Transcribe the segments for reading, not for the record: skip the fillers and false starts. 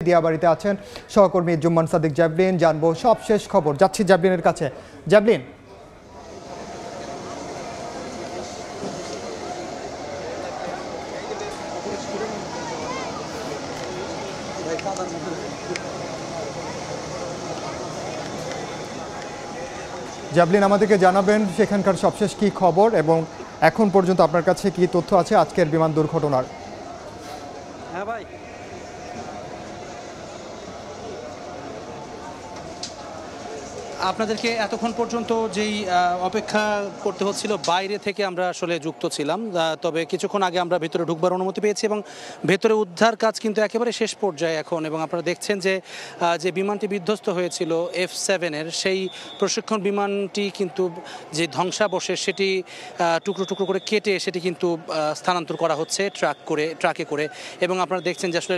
দিয়াবাড়িতে আছেন সহকর্মী জুম্মান সাদিক জ্যাভলিন। জানবো সবশেষ খবর, যাচ্ছি জ্যাভলিনের কাছে। জ্যাভলিন, জ্যাভলিন আমাদেরকে জানাবেন সেখানকার সবশেষ কি খবর এবং এখন পর্যন্ত আপনার কাছে কি তথ্য আছে আজকের বিমান দুর্ঘটনার? হ্যাঁ ভাই, আপনাদেরকে এতক্ষণ পর্যন্ত যেই অপেক্ষা করতে হচ্ছিল বাইরে থেকে আমরা আসলে যুক্ত ছিলাম, তবে কিছুক্ষণ আগে আমরা ভেতরে ঢুকবার অনুমতি পেয়েছি এবং ভেতরে উদ্ধার কাজ কিন্তু একেবারে শেষ পর্যায়ে এখন। এবং আপনারা দেখছেন যে যে বিমানটি বিধ্বস্ত হয়েছিল F7-এর, সেই প্রশিক্ষণ বিমানটি কিন্তু যে ধ্বংসাবশেষ সেটি টুকরো টুকরো করে কেটে সেটি কিন্তু স্থানান্তর করা হচ্ছে ট্রাকে করে। এবং আপনারা দেখছেন যে আসলে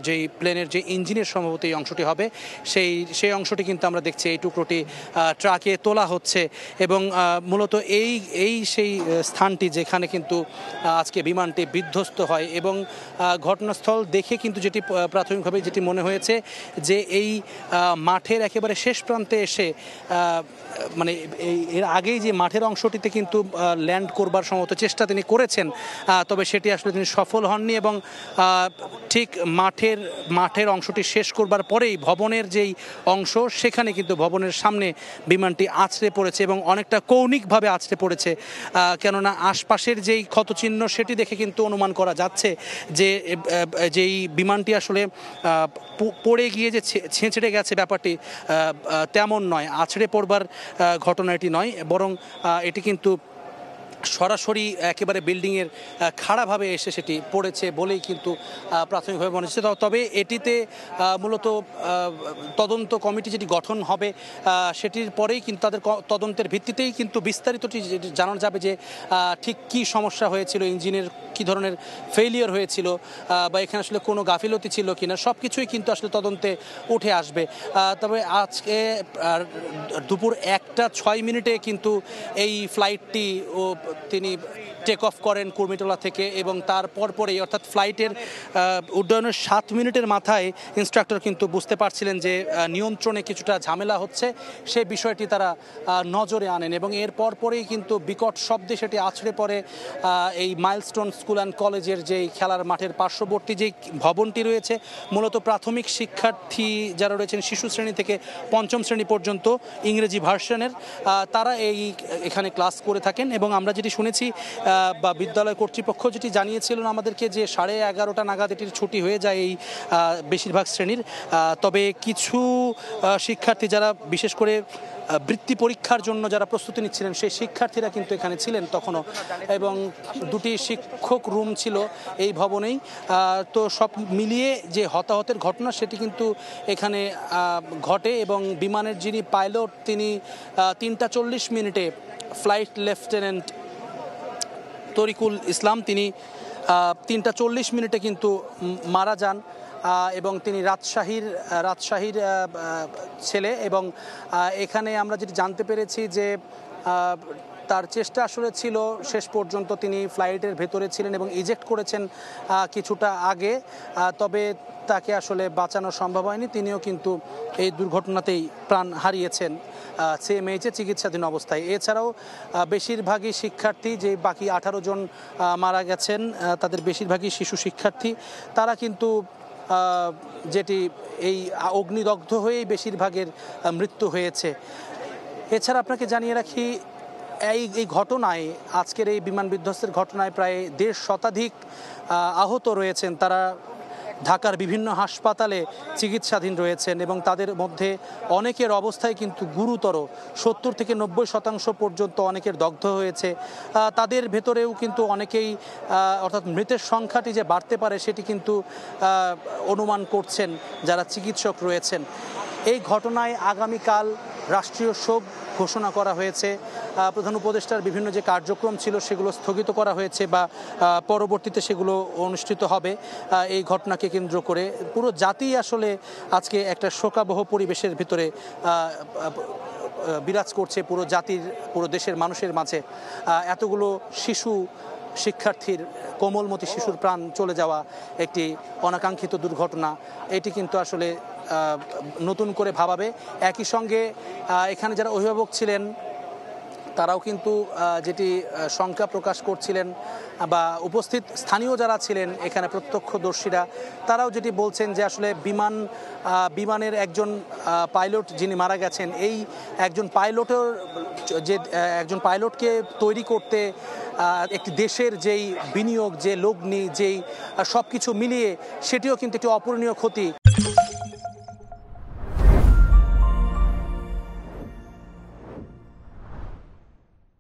যেই প্লেনের যে ইঞ্জিনের সম্ভবত এই অংশটি হবে সেই অংশটি কিন্তু আমরা দেখছি এই টুকরোটি ট্রাকে তোলা হচ্ছে। এবং মূলত এই সেই স্থানটি যেখানে কিন্তু আজকে বিমানটি বিধ্বস্ত হয়। এবং ঘটনাস্থল দেখে কিন্তু যেটি প্রাথমিকভাবে যেটি মনে হয়েছে যে এই মাঠের একেবারে শেষ প্রান্তে এসে মানে এর আগেই যে মাঠের অংশটিতে কিন্তু ল্যান্ড করবার সম্ভবত চেষ্টা তিনি করেছেন, তবে সেটি আসলে তিনি সফল হননি। এবং ঠিক মাঠের অংশটি শেষ করবার পরেই ভবনের যেই অংশ সেখানে কিন্তু ভবনের সামনে বিমানটি আছড়ে পড়েছে এবং অনেকটা কৌণিকভাবে আছড়ে পড়েছে, কেননা আশপাশের যেই ক্ষতচিহ্ন সেটি দেখে কিন্তু অনুমান করা যাচ্ছে যে যেই বিমানটি আসলে পড়ে গিয়ে যে ছেঁচড়ে গেছে ব্যাপারটি তেমন নয়, আছড়ে পড়বার ঘটনা এটি নয়, বরং এটি কিন্তু সরাসরি একেবারে বিল্ডিংয়ের খাড়াভাবে এসে সেটি পড়েছে বলেই কিন্তু প্রাথমিকভাবে মনে হচ্ছে। তবে এটিতে মূলত তদন্ত কমিটি যেটি গঠন হবে সেটির পরেই কিন্তু তাদের তদন্তের ভিত্তিতেই কিন্তু বিস্তারিতটি জানানো যাবে যে ঠিক কী সমস্যা হয়েছিল, ইঞ্জিনের কী ধরনের ফেইলিয়ার হয়েছিল বা এখানে আসলে কোনো গাফিলতি ছিল কিনা, সব কিছুই কিন্তু আসলে তদন্তে উঠে আসবে। তবে আজকে দুপুর 1:06 কিন্তু এই ফ্লাইটটি তিনি টেক অফ করেন কুর্মিটোলা থেকে এবং তার পরপরেই অর্থাৎ ফ্লাইটের উড্ডয়নের 7 মিনিটের মাথায় ইনস্ট্রাক্টর কিন্তু বুঝতে পারছিলেন যে নিয়ন্ত্রণে কিছুটা ঝামেলা হচ্ছে, সেই বিষয়টি তারা নজরে আনেন এবং এর পরেই কিন্তু বিকট শব্দে সেটি আছড়ে পড়ে এই মাইলস্টোন স্কুল অ্যান্ড কলেজের যেই খেলার মাঠের পার্শ্ববর্তী যেই ভবনটি রয়েছে। মূলত প্রাথমিক শিক্ষার্থী যারা রয়েছেন শিশু শ্রেণী থেকে 5ম শ্রেণী পর্যন্ত ইংরেজি ভার্সনের, তারা এখানে ক্লাস করে থাকেন। এবং আমরা যেটি শুনেছি বা বিদ্যালয় কর্তৃপক্ষ যেটি জানিয়েছিলেন আমাদেরকে যে 11:30 নাগাদ এটির ছুটি হয়ে যায় এই বেশিরভাগ শ্রেণীর। তবে কিছু শিক্ষার্থী যারা বিশেষ করে বৃত্তি পরীক্ষার জন্য যারা প্রস্তুতি নিচ্ছিলেন সেই শিক্ষার্থীরা কিন্তু এখানে ছিলেন তখনও, এবং 2টি শিক্ষক রুম ছিল এই ভবনেই। তো সব মিলিয়ে যে হতাহতের ঘটনা সেটি কিন্তু এখানে ঘটে এবং বিমানের যিনি পাইলট তিনি 3:40 ফ্লাইট লেফটেন্যান্ট তরিকুল ইসলাম তিনি 3:40 কিন্তু মারা যান এবং তিনি রাজশাহীর ছেলে। এবং এখানে আমরা যেটি জানতে পেরেছি যে তার চেষ্টা আসলে ছিল, শেষ পর্যন্ত তিনি ফ্লাইটের ভেতরে ছিলেন এবং ইজেক্ট করেছেন কিছুটা আগে, তবে তাকে আসলে বাঁচানো সম্ভব হয়নি, তিনিও কিন্তু এই দুর্ঘটনাতেই প্রাণ হারিয়েছেন সিএমএইচে চিকিৎসাধীন অবস্থায়। এছাড়াও বেশিরভাগই শিক্ষার্থী, যে বাকি 18 জন মারা গেছেন তাদের বেশিরভাগই শিশু শিক্ষার্থী, তারা কিন্তু যেটি এই অগ্নিদগ্ধ হয়েই বেশিরভাগের মৃত্যু হয়েছে। এছাড়া আপনাকে জানিয়ে রাখি এই ঘটনায়, আজকের এই বিমান বিধ্বস্তের ঘটনায় প্রায় 1.5 শতাধিক আহত রয়েছেন। তারা ঢাকার বিভিন্ন হাসপাতালে চিকিৎসাধীন রয়েছেন এবং তাদের মধ্যে অনেকের অবস্থায় কিন্তু গুরুতর, 70 থেকে 90% পর্যন্ত অনেকের দগ্ধ হয়েছে। তাদের ভেতরেও কিন্তু অনেকেই অর্থাৎ মৃতের সংখ্যাটি যে বাড়তে পারে সেটি কিন্তু অনুমান করছেন যারা চিকিৎসক রয়েছেন। এই ঘটনায় আগামীকাল রাষ্ট্রীয় শোক ঘোষণা করা হয়েছে। প্রধান উপদেষ্টার বিভিন্ন যে কার্যক্রম ছিল সেগুলো স্থগিত করা হয়েছে বা পরবর্তীতে সেগুলো অনুষ্ঠিত হবে। এই ঘটনাকে কেন্দ্র করে পুরো জাতি আসলে আজকে একটা শোকাবহ পরিবেশের ভিতরে বিরাজ করছে পুরো জাতির, পুরো দেশের মানুষের মাঝে। এতগুলো শিশু শিক্ষার্থীর কোমলমতি শিশুর প্রাণ চলে যাওয়া একটি অনাকাঙ্ক্ষিত দুর্ঘটনা, এটি কিন্তু আসলে নতুন করে ভাবাবে। একই সঙ্গে এখানে যারা অভিভাবক ছিলেন তারাও কিন্তু যেটি শঙ্কা প্রকাশ করছিলেন, বা উপস্থিত স্থানীয় যারা ছিলেন এখানে প্রত্যক্ষদর্শীরা, তারাও যেটি বলছেন যে আসলে বিমানের একজন পাইলট যিনি মারা গেছেন, এই একজন পাইলটকে তৈরি করতে একটি দেশের যেই বিনিয়োগ, যে লগ্নি, যেই সব কিছু মিলিয়ে সেটিও কিন্তু একটি অপূরণীয় ক্ষতি।